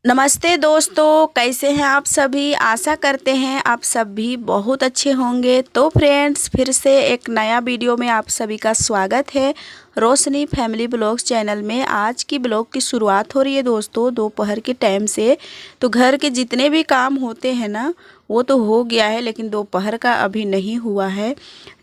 नमस्ते दोस्तों, कैसे हैं आप सभी। आशा करते हैं आप सभी बहुत अच्छे होंगे। तो फ्रेंड्स, फिर से एक नया वीडियो में आप सभी का स्वागत है रोशनी फैमिली ब्लॉग्स चैनल में। आज की ब्लॉग की शुरुआत हो रही है दोस्तों दोपहर के टाइम से। तो घर के जितने भी काम होते हैं ना वो तो हो गया है, लेकिन दोपहर का अभी नहीं हुआ है।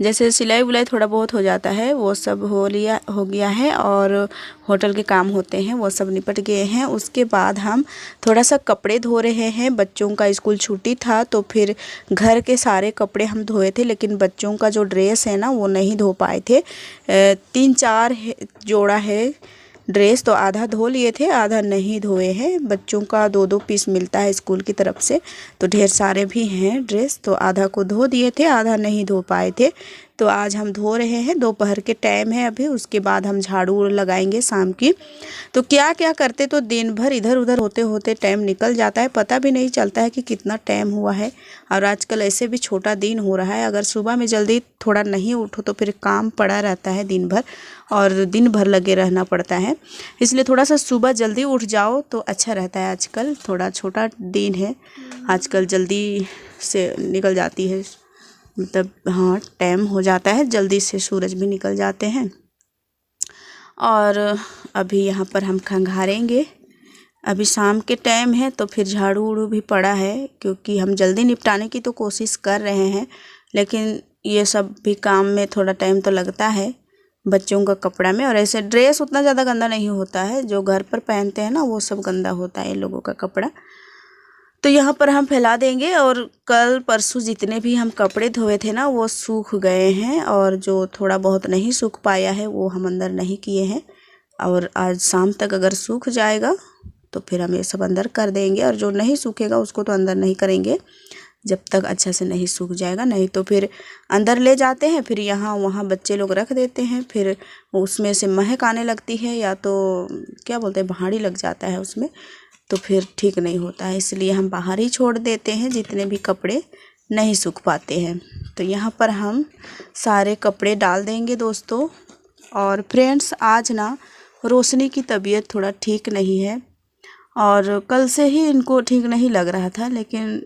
जैसे सिलाई उलाई थोड़ा बहुत हो जाता है वो सब हो गया है, और होटल के काम होते हैं वो सब निपट गए हैं। उसके बाद हम थोड़ा सा कपड़े धो रहे हैं। बच्चों का स्कूल छुट्टी था तो फिर घर के सारे कपड़े हम धोए थे, लेकिन बच्चों का जो ड्रेस है ना वो नहीं धो पाए थे। 3-4 जोड़ा है ड्रेस, तो आधा धो लिए थे, आधा नहीं धोए हैं। बच्चों का 2-2 पीस मिलता है स्कूल की तरफ से, तो ढेर सारे भी हैं ड्रेस, तो आधा को धो दिए थे, आधा नहीं धो पाए थे। तो आज हम धो रहे हैं। दोपहर के टाइम है अभी। उसके बाद हम झाड़ू लगाएंगे शाम की। तो क्या क्या करते तो दिन भर इधर उधर होते होते टाइम निकल जाता है, पता भी नहीं चलता है कि कितना टाइम हुआ है। और आजकल ऐसे भी छोटा दिन हो रहा है। अगर सुबह में जल्दी थोड़ा नहीं उठो तो फिर काम पड़ा रहता है दिन भर, और दिन भर लगे रहना पड़ता है। इसलिए थोड़ा सा सुबह जल्दी उठ जाओ तो अच्छा रहता है। आजकल थोड़ा छोटा दिन है, आजकल जल्दी से निकल जाती है, मतलब हाँ टाइम हो जाता है, जल्दी से सूरज भी निकल जाते हैं। और अभी यहाँ पर हम खंघारेंगे। अभी शाम के टाइम है तो फिर झाड़ू उड़ू भी पड़ा है, क्योंकि हम जल्दी निपटाने की तो कोशिश कर रहे हैं, लेकिन ये सब भी काम में थोड़ा टाइम तो लगता है बच्चों का कपड़ा में। और ऐसे ड्रेस उतना ज़्यादा गंदा नहीं होता है, जो घर पर पहनते हैं ना वो सब गंदा होता है इन लोगों का कपड़ा। तो यहाँ पर हम फैला देंगे। और कल परसों जितने भी हम कपड़े धोए थे ना वो सूख गए हैं, और जो थोड़ा बहुत नहीं सूख पाया है वो हम अंदर नहीं किए हैं। और आज शाम तक अगर सूख जाएगा तो फिर हम ये सब अंदर कर देंगे, और जो नहीं सूखेगा उसको तो अंदर नहीं करेंगे जब तक अच्छा से नहीं सूख जाएगा। नहीं तो फिर अंदर ले जाते हैं, फिर यहाँ वहाँ बच्चे लोग रख देते हैं, फिर उसमें से महक आने लगती है, या तो क्या बोलते हैं भाड़ी लग जाता है उसमें, तो फिर ठीक नहीं होता है। इसलिए हम बाहर ही छोड़ देते हैं जितने भी कपड़े नहीं सूख पाते हैं। तो यहाँ पर हम सारे कपड़े डाल देंगे दोस्तों। और फ्रेंड्स, आज ना रोशनी की तबीयत थोड़ा ठीक नहीं है, और कल से ही इनको ठीक नहीं लग रहा था, लेकिन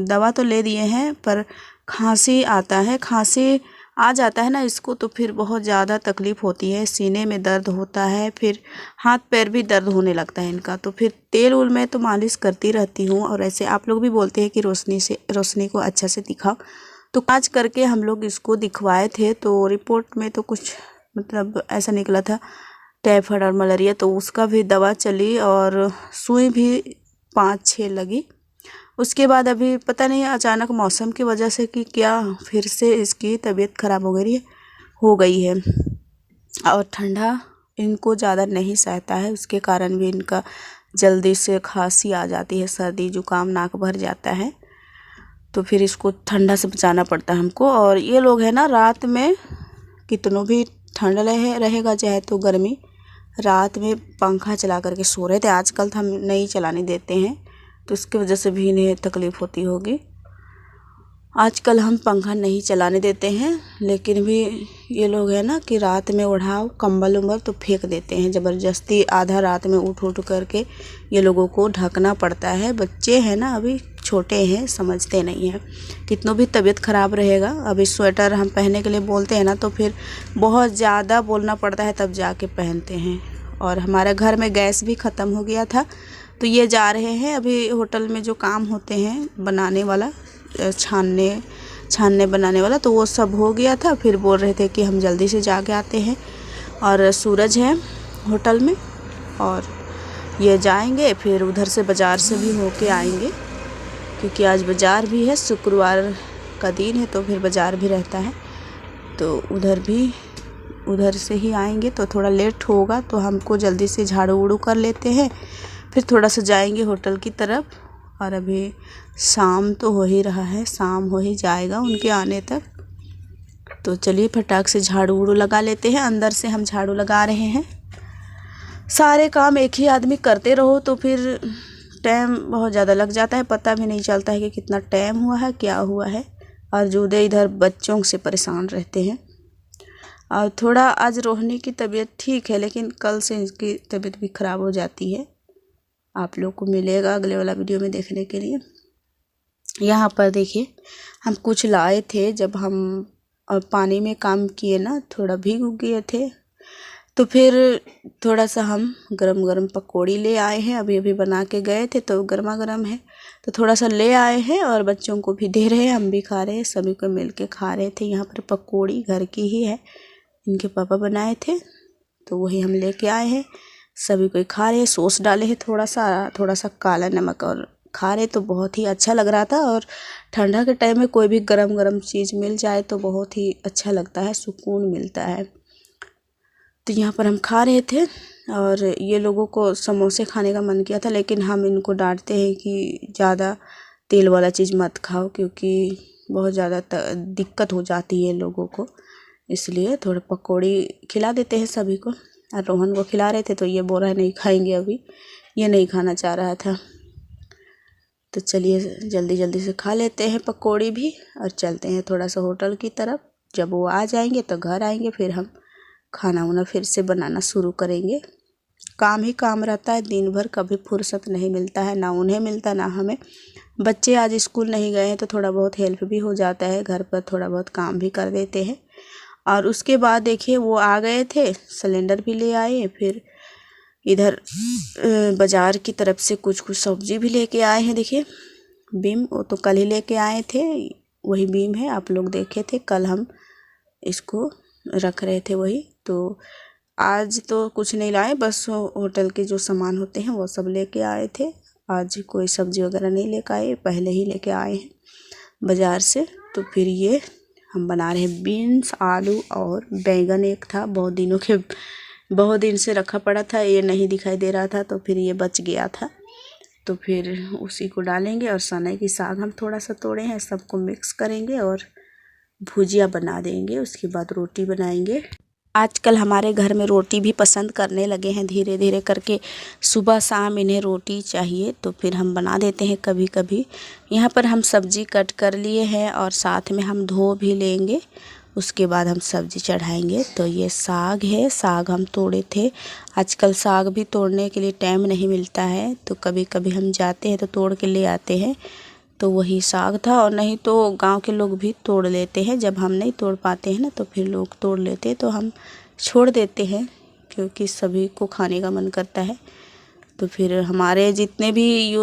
दवा तो ले दिए हैं, पर खांसी आता है, खांसी आ जाता है ना इसको तो फिर बहुत ज़्यादा तकलीफ़ होती है। सीने में दर्द होता है, फिर हाथ पैर भी दर्द होने लगता है इनका। तो फिर तेल उल मैं तो मालिश करती रहती हूँ। और ऐसे आप लोग भी बोलते हैं कि रोशनी को अच्छा से दिखाओ, तो आज करके हम लोग इसको दिखवाए थे। तो रिपोर्ट में तो कुछ मतलब ऐसा निकला था टाइफाइड और मलेरिया, तो उसका भी दवा चली और सुई भी 5-6 लगी। उसके बाद अभी पता नहीं अचानक मौसम की वजह से कि क्या फिर से इसकी तबीयत ख़राब हो गई है। और ठंडा इनको ज़्यादा नहीं सहता है, उसके कारण भी इनका जल्दी से खांसी आ जाती है, सर्दी जुकाम नाक भर जाता है। तो फिर इसको ठंडा से बचाना पड़ता है हमको। और ये लोग हैं ना रात में कितनों भी ठंड रहेगा चाहे तो गर्मी, रात में पंखा चला करके सो रहे थे। आजकल तो हम नहीं चलाने देते हैं, तो उसकी वजह से भी इन्हें तकलीफ़ होती होगी। आजकल हम पंखा नहीं चलाने देते हैं, लेकिन भी ये लोग हैं ना कि रात में उठाओ कंबल उम्बल तो फेंक देते हैं ज़बरदस्ती। आधा रात में उठ करके ये लोगों को ढकना पड़ता है। बच्चे हैं ना अभी छोटे हैं, समझते नहीं हैं। कितनों भी तबीयत ख़राब रहेगा, अभी स्वेटर हम पहनने के लिए बोलते हैं ना तो फिर बहुत ज़्यादा बोलना पड़ता है तब जाके पहनते हैं। और हमारे घर में गैस भी ख़त्म हो गया था, तो ये जा रहे हैं अभी होटल में जो काम होते हैं बनाने वाला, छानने बनाने वाला, तो वो सब हो गया था। फिर बोल रहे थे कि हम जल्दी से जाके आते हैं, और सूरज है होटल में, और ये जाएंगे फिर उधर से बाज़ार से भी होके आएंगे, क्योंकि आज बाज़ार भी है, शुक्रवार का दिन है तो फिर बाज़ार भी रहता है। तो उधर से ही आएंगे तो थोड़ा लेट होगा, तो हमको जल्दी से झाड़ू उड़ू कर लेते हैं, फिर थोड़ा सा जाएंगे होटल की तरफ। और अभी शाम तो हो ही रहा है, शाम हो ही जाएगा उनके आने तक। तो चलिए फटाक से झाड़ू उड़ू लगा लेते हैं। अंदर से हम झाड़ू लगा रहे हैं। सारे काम एक ही आदमी करते रहो तो फिर टाइम बहुत ज़्यादा लग जाता है, पता भी नहीं चलता है कि कितना टाइम हुआ है क्या हुआ है। और जूदे इधर बच्चों से परेशान रहते हैं। और थोड़ा आज रोहिणी की तबीयत ठीक है, लेकिन कल से इसकी तबीयत भी ख़राब हो जाती है। आप लोग को मिलेगा अगले वाला वीडियो में देखने के लिए। यहाँ पर देखिए हम कुछ लाए थे, जब हम पानी में काम किए ना, थोड़ा भीग गए थे, तो फिर थोड़ा सा हम गरम गरम पकौड़ी ले आए हैं। अभी अभी बना के गए थे तो गर्मा गर्म है, तो थोड़ा सा ले आए हैं और बच्चों को भी दे रहे हैं, हम भी खा रहे हैं, सभी को मिल के खा रहे थे। यहाँ पर पकौड़ी घर की ही है, इनके पापा बनाए थे तो वही हम लेके आए हैं, सभी कोई खा रहे हैं। सॉस डाले हैं थोड़ा सा काला नमक, और खा रहे तो बहुत ही अच्छा लग रहा था। और ठंडा के टाइम में कोई भी गरम गरम चीज़ मिल जाए तो बहुत ही अच्छा लगता है, सुकून मिलता है। तो यहाँ पर हम खा रहे थे और ये लोगों को समोसे खाने का मन किया था, लेकिन हम इनको डांटते हैं कि ज़्यादा तेल वाला चीज़ मत खाओ, क्योंकि बहुत ज़्यादा दिक्कत हो जाती है लोगों को, इसलिए थोड़ा पकौड़ी खिला देते हैं सभी को। और रोहन को खिला रहे थे तो ये बोल रहा है नहीं खाएंगे, अभी ये नहीं खाना चाह रहा था। तो चलिए जल्दी जल्दी से खा लेते हैं पकौड़ी भी और चलते हैं थोड़ा सा होटल की तरफ। जब वो आ जाएंगे तो घर आएंगे, फिर हम खाना वाना फिर से बनाना शुरू करेंगे। काम ही काम रहता है, दिन भर कभी फुर्सत नहीं मिलता है, ना उन्हें मिलता ना हमें। बच्चे आज स्कूल नहीं गए हैं तो थोड़ा बहुत हेल्प भी हो जाता है, घर पर थोड़ा बहुत काम भी कर देते हैं। और उसके बाद देखिए वो आ गए थे, सिलेंडर भी ले आए, फिर इधर बाज़ार की तरफ से कुछ सब्ज़ी भी लेके आए हैं। देखिए बीम, वो तो कल ही लेके आए थे, वही बीम है, आप लोग देखे थे कल हम इसको रख रहे थे वही। तो आज तो कुछ नहीं लाए, बस होटल के जो सामान होते हैं वो सब लेके आए थे। आज कोई सब्ज़ी वगैरह नहीं लेके आए, पहले ही लेके आए हैं बाज़ार से। तो फिर ये हम बना रहे हैं बीन्स, आलू और बैंगन एक था, बहुत दिन से रखा पड़ा था, ये नहीं दिखाई दे रहा था तो फिर ये बच गया था, तो फिर उसी को डालेंगे। और सनई की साग हम थोड़ा सा तोड़े हैं, सबको मिक्स करेंगे और भुजिया बना देंगे, उसके बाद रोटी बनाएंगे। आजकल हमारे घर में रोटी भी पसंद करने लगे हैं, धीरे धीरे करके सुबह शाम इन्हें रोटी चाहिए, तो फिर हम बना देते हैं कभी कभी। यहाँ पर हम सब्ज़ी कट कर लिए हैं और साथ में हम धो भी लेंगे, उसके बाद हम सब्ज़ी चढ़ाएंगे। तो ये साग है, साग हम तोड़े थे। आजकल साग भी तोड़ने के लिए टाइम नहीं मिलता है, तो कभी कभी हम जाते हैं तो तोड़ के ले आते हैं, तो वही साग था। और नहीं तो गांव के लोग भी तोड़ लेते हैं, जब हम नहीं तोड़ पाते हैं ना तो फिर लोग तोड़ लेते हैं, तो हम छोड़ देते हैं, क्योंकि सभी को खाने का मन करता है। तो फिर हमारे जितने भी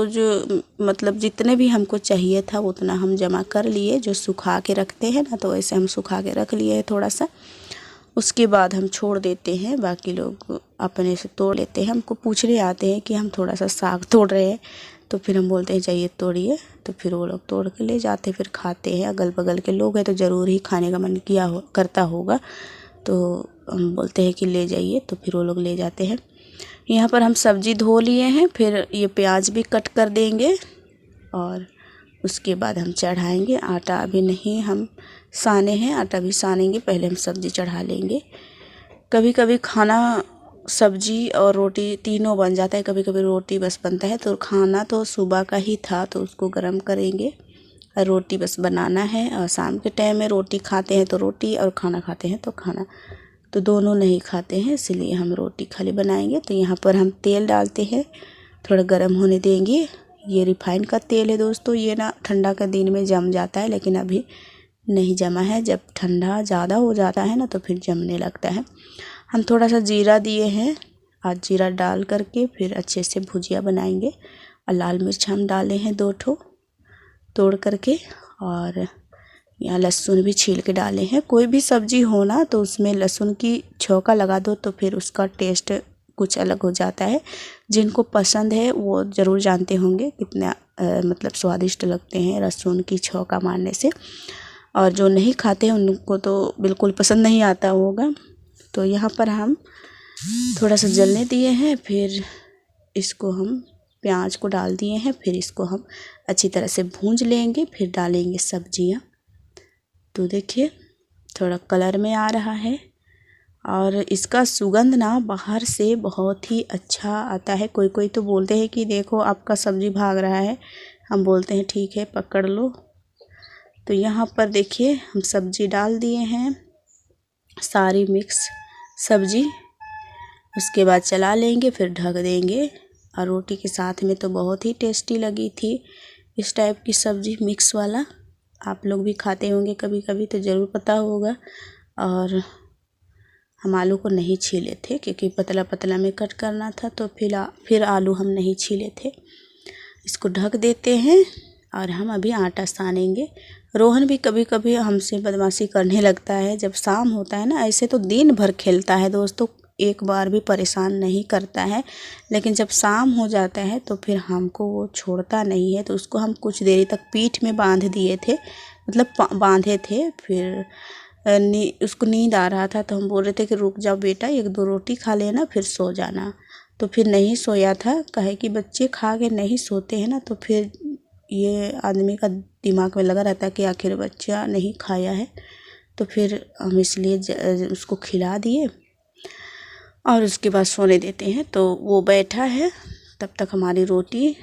जितने भी हमको चाहिए था उतना हम जमा कर लिए, जो सुखा के रखते हैं ना, तो वैसे हम सुखा के रख लिए थोड़ा सा। उसके बाद हम छोड़ देते हैं, बाकी लोग अपने से तोड़ लेते हैं। हमको पूछने आते हैं कि हम थोड़ा सा साग तोड़ रहे हैं, तो फिर हम बोलते हैं चाहिए तोड़िए, तो फिर वो लोग तोड़ के ले जाते, फिर खाते हैं। अगल बगल के लोग हैं तो ज़रूर ही खाने का मन करता होगा, तो हम बोलते हैं कि ले जाइए, तो फिर वो लोग ले जाते हैं। यहाँ पर हम सब्ज़ी धो लिए हैं, फिर ये प्याज भी कट कर देंगे और उसके बाद हम चढ़ाएंगे। आटा अभी नहीं हम साने हैं, आटा भी सानेंगे, पहले हम सब्ज़ी चढ़ा लेंगे। कभी कभी खाना सब्ज़ी और रोटी तीनों बन जाता है, कभी कभी रोटी बस बनता है। तो खाना तो सुबह का ही था, तो उसको गर्म करेंगे और रोटी बस बनाना है। और शाम के टाइम में रोटी खाते हैं तो रोटी, और खाना खाते हैं तो खाना, तो दोनों नहीं खाते हैं, इसलिए हम रोटी खाली बनाएंगे। तो यहाँ पर हम तेल डालते हैं, थोड़ा गर्म होने देंगे। ये रिफाइंड का तेल है दोस्तों, ये ना ठंडा का दिन में जम जाता है, लेकिन अभी नहीं जमा है। जब ठंडा ज़्यादा हो जाता है ना तो फिर जमने लगता है। हम थोड़ा सा जीरा दिए हैं, आज जीरा डाल करके फिर अच्छे से भुजिया बनाएंगे। और लाल मिर्च हम डाले हैं 2 ठो तोड़ करके, और यहाँ लहसुन भी छील के डाले हैं। कोई भी सब्ज़ी हो ना तो उसमें लहसुन की छौंका लगा दो तो फिर उसका टेस्ट कुछ अलग हो जाता है। जिनको पसंद है वो ज़रूर जानते होंगे कितना स्वादिष्ट लगते हैं लहसुन की छौंका मारने से, और जो नहीं खाते हैं उनको तो बिल्कुल पसंद नहीं आता होगा। तो यहाँ पर हम थोड़ा सा जलने दिए हैं, फिर इसको हम प्याज को डाल दिए हैं, फिर इसको हम अच्छी तरह से भूंज लेंगे, फिर डालेंगे सब्जियाँ। तो देखिए थोड़ा कलर में आ रहा है, और इसका सुगंध ना बाहर से बहुत ही अच्छा आता है। कोई कोई तो बोलते हैं कि देखो आपका सब्ज़ी भाग रहा है, हम बोलते हैं ठीक है पकड़ लो। तो यहाँ पर देखिए हम सब्ज़ी डाल दिए हैं, सारी मिक्स सब्ज़ी। उसके बाद चला लेंगे, फिर ढक देंगे और रोटी के साथ में तो बहुत ही टेस्टी लगी थी इस टाइप की सब्ज़ी मिक्स वाला। आप लोग भी खाते होंगे कभी कभी तो ज़रूर पता होगा। और हम आलू को नहीं छीले थे क्योंकि पतला पतला में कट करना था, तो फिर आलू हम नहीं छीले थे। इसको ढक देते हैं और हम अभी आटा सानेंगे। रोहन भी कभी कभी हमसे बदमाशी करने लगता है जब शाम होता है ना। ऐसे तो दिन भर खेलता है दोस्तों, एक बार भी परेशान नहीं करता है, लेकिन जब शाम हो जाता है तो फिर हमको वो छोड़ता नहीं है। तो उसको हम कुछ देरी तक पीठ में बांध दिए थे, मतलब बांधे थे। फिर उसको नींद आ रहा था तो हम बोल रहे थे कि रुक जाओ बेटा, 1-2 रोटी खा लेना फिर सो जाना। तो फिर नहीं सोया था। कहे कि बच्चे खा के नहीं सोते हैं ना, तो फिर ये आदमी का दिमाग में लगा रहता है कि आखिर बच्चा नहीं खाया है। तो फिर हम इसलिए उसको खिला दिए और उसके बाद सोने देते हैं। तो वो बैठा है, तब तक हमारी रोटी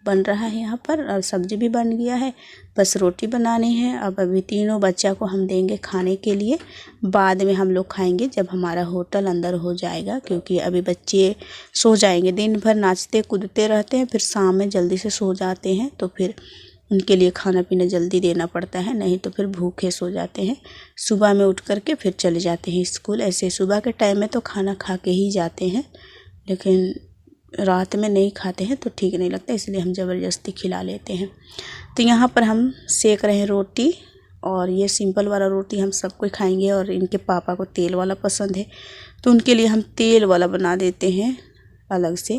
बन रहा है यहाँ पर और सब्ज़ी भी बन गया है, बस रोटी बनानी है। अब अभी तीनों बच्चा को हम देंगे खाने के लिए। बाद में हम लोग खाएंगे जब हमारा होटल अंदर हो जाएगा, क्योंकि अभी बच्चे सो जाएंगे। दिन भर नाचते कूदते रहते हैं, फिर शाम में जल्दी से सो जाते हैं। तो फिर उनके लिए खाना पीना जल्दी देना पड़ता है, नहीं तो फिर भूखे सो जाते हैं। सुबह में उठ कर के फिर चले जाते हैं स्कूल। ऐसे सुबह के टाइम में तो खाना खा के ही जाते हैं, लेकिन रात में नहीं खाते हैं तो ठीक नहीं लगता, इसलिए हम ज़बरदस्ती खिला लेते हैं। तो यहाँ पर हम सेक रहे हैं रोटी, और ये सिंपल वाला रोटी हम सबको खाएंगे। और इनके पापा को तेल वाला पसंद है, तो उनके लिए हम तेल वाला बना देते हैं अलग से।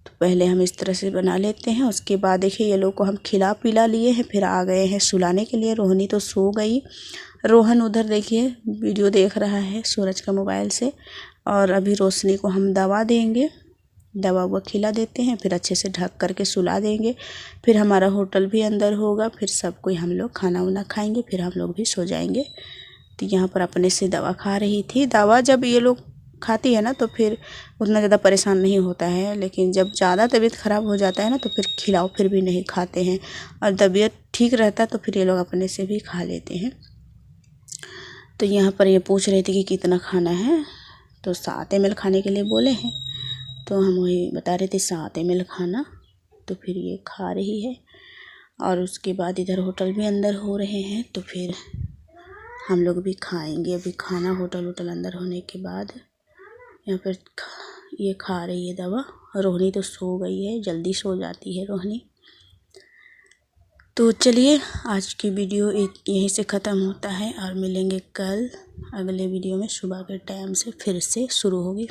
तो पहले हम इस तरह से बना लेते हैं। उसके बाद देखिए ये लोग को हम खिला पिला लिए हैं, फिर आ गए हैं सुलाने के लिए। रोहनी तो सो गई, रोहन उधर देखिए वीडियो देख रहा है सूरज का मोबाइल से। और अभी रोशनी को हम दवा देंगे, दवा वो खिला देते हैं, फिर अच्छे से ढक करके सुला देंगे। फिर हमारा होटल भी अंदर होगा, फिर सब कोई हम लोग खाना वाना खाएंगे, फिर हम लोग भी सो जाएंगे। तो यहाँ पर अपने से दवा खा रही थी। दवा जब ये लोग खाती है ना तो फिर उतना ज़्यादा परेशान नहीं होता है, लेकिन जब ज़्यादा तबीयत ख़राब हो जाता है ना तो फिर खिलाओ फिर भी नहीं खाते हैं। और तबीयत ठीक रहता है तो फिर ये लोग अपने से भी खा लेते हैं। तो यहाँ पर ये पूछ रही थी कि कितना खाना है, तो 7 ml खाने के लिए बोले हैं, तो हम वही बता रहे थे 7 ml खाना। तो फिर ये खा रही है। और उसके बाद इधर होटल भी अंदर हो रहे हैं, तो फिर हम लोग भी खाएंगे अभी खाना। होटल अंदर होने के बाद यहाँ पर ये खा रही है दवा। रोहनी तो सो गई है, जल्दी सो जाती है रोहनी। तो चलिए आज की वीडियो यहीं से ख़त्म होता है, और मिलेंगे कल अगले वीडियो में। सुबह के टाइम से फिर से शुरू होगी।